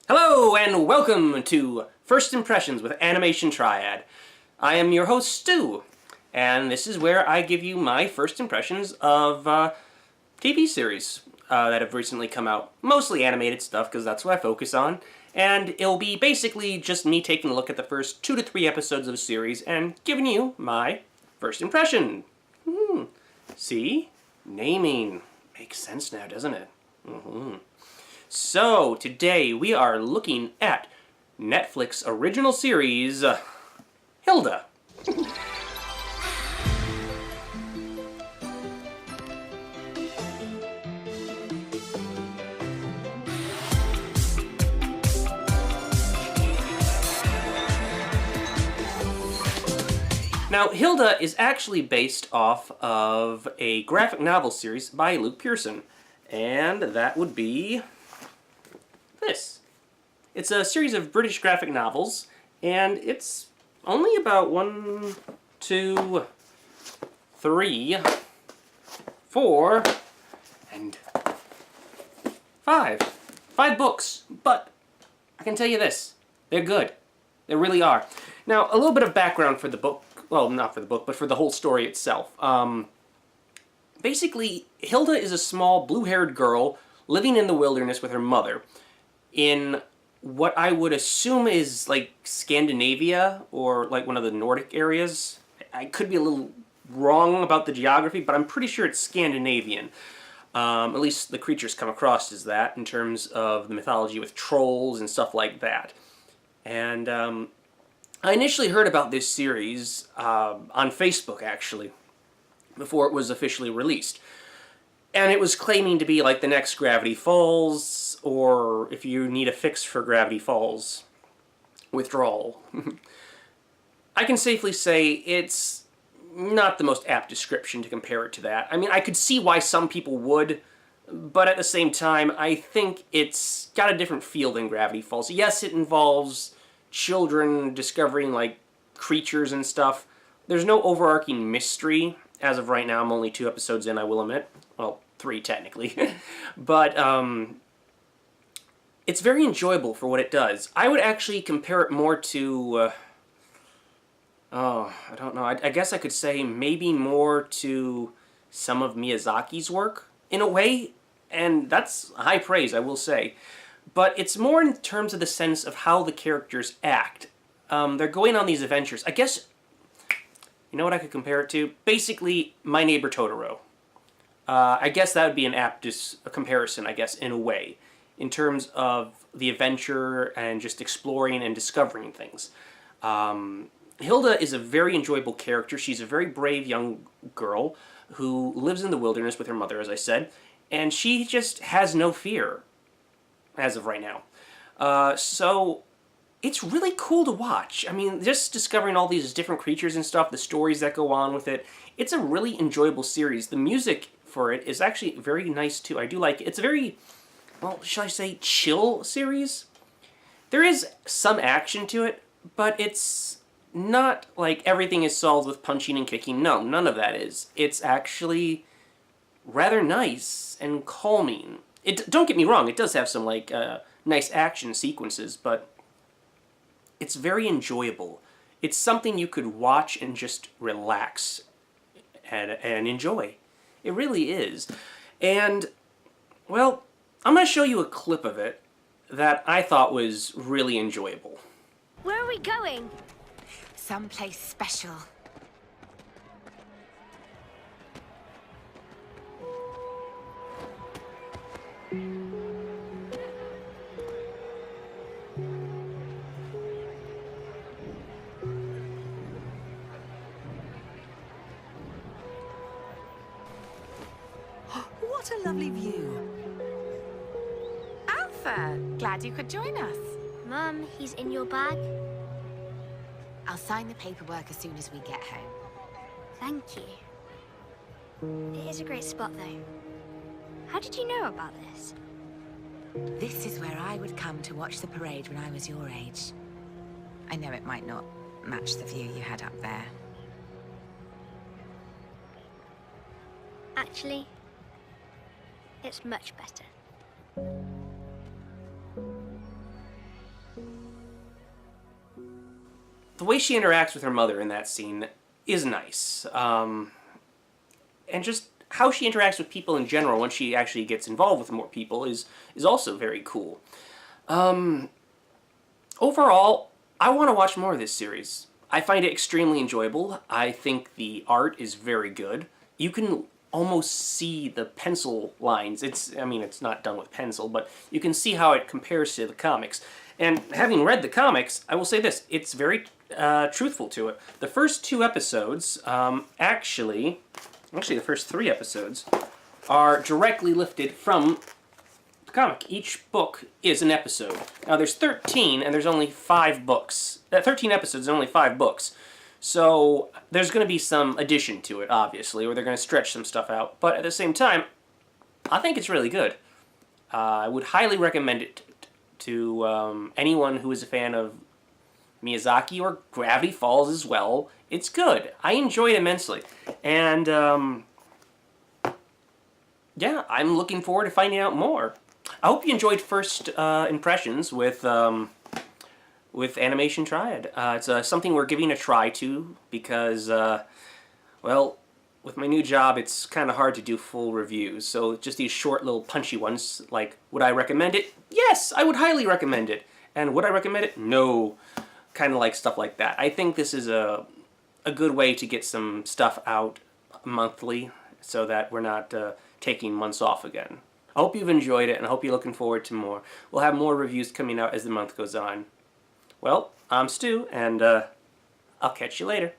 Hello and welcome to First Impressions with Animation Triad. I am your host Stu, and this is where I give you my first impressions of TV series that have recently come out. Mostly animated stuff because that's what I focus on, and it'll be basically just me taking a look at the first 2 to 3 episodes of a series and giving you my first impression. See? Naming. Makes sense now, doesn't it? So, today we are looking at Netflix original series, Hilda. Now, Hilda is actually based off of a graphic novel series by Luke Pearson, and that would be this. It's a series of British graphic novels, and it's only about 1, 2, 3, 4, and 5. 5 books, but I can tell you this, they're good. They really are. Now, a little bit of background for the book. Well, not for the book, but for the whole story itself. Basically, Hilda is a small blue-haired girl living in the wilderness with her mother in what I would assume is like Scandinavia or like one of the Nordic areas. I could be a little wrong about the geography, but I'm pretty sure it's Scandinavian. At least the creatures come across as that in terms of the mythology with trolls and stuff like that. And I initially heard about this series on Facebook, actually, before it was officially released. And it was claiming to be like the next Gravity Falls, or if you need a fix for Gravity Falls, Withdrawal. I can safely say it's not the most apt description to compare it to that. I mean, I could see why some people would, but at the same time, I think it's got a different feel than Gravity Falls. Yes, it involves children discovering, like, creatures and stuff. There's no overarching mystery. As of right now, I'm only 2 episodes in, I will admit. Well, 3 technically. But, it's very enjoyable for what it does. I would actually compare it more to, I don't know. I guess I could say maybe more to some of Miyazaki's work, in a way. And that's high praise, I will say. But it's more in terms of the sense of how the characters act. They're going on these adventures. I guess, you know what I could compare it to? Basically, My Neighbor Totoro. I guess that would be an apt comparison, I guess, in a way, in terms of the adventure and just exploring and discovering things. Hilda is a very enjoyable character. She's a very brave young girl who lives in the wilderness with her mother, as I said, and she just has no fear, as of right now. So it's really cool to watch. I mean, just discovering all these different creatures and stuff, the stories that go on with it, it's a really enjoyable series. The music for it is actually very nice, too. I do like it. It's a very, well, shall I say, chill series? There is some action to it, but it's not like everything is solved with punching and kicking. No, none of that is. It's actually rather nice and calming. Don't get me wrong, it does have some, like, nice action sequences, but it's very enjoyable. It's something you could watch and just relax and enjoy. It really is. And, well, I'm going to show you a clip of it that I thought was really enjoyable. Where are we going? Someplace special. What a lovely view. Alpha, glad you could join us. Mum, he's in your bag. I'll sign the paperwork as soon as we get home. Thank you. It is a great spot, though. How did you know about this? This is where I would come to watch the parade when I was your age. I know it might not match the view you had up there. Actually, it's much better. the way she interacts with her mother in that scene is nice. And just how she interacts with people in general when she actually gets involved with more people is also very cool. Overall, I want to watch more of this series. I find it extremely enjoyable. I think the art is very good. You can almost see the pencil lines. I mean, it's not done with pencil, but you can see how it compares to the comics. And having read the comics, I will say this, it's very truthful to it. The first 2 episodes, actually the first 3 episodes, are directly lifted from the comic. Each book is an episode. Now there's 13, and there's only 5 books. 13 episodes and only 5 books. So there's going to be some addition to it, obviously, or they're going to stretch some stuff out. But at the same time, I think it's really good. I would highly recommend it to anyone who is a fan of Miyazaki or Gravity Falls as well. It's good. I enjoyed it immensely. And, yeah, I'm looking forward to finding out more. I hope you enjoyed first impressions with Animation Triad. It's something we're giving a try to because, well, with my new job, it's kind of hard to do full reviews. So just these short little punchy ones, like, would I recommend it? Yes, I would highly recommend it. And would I recommend it? No. Kind of like stuff like that. I think this is a good way to get some stuff out monthly so that we're not taking months off again. I hope you've enjoyed it, and I hope you're looking forward to more. We'll have more reviews coming out as the month goes on. Well, I'm Stu, and I'll catch you later.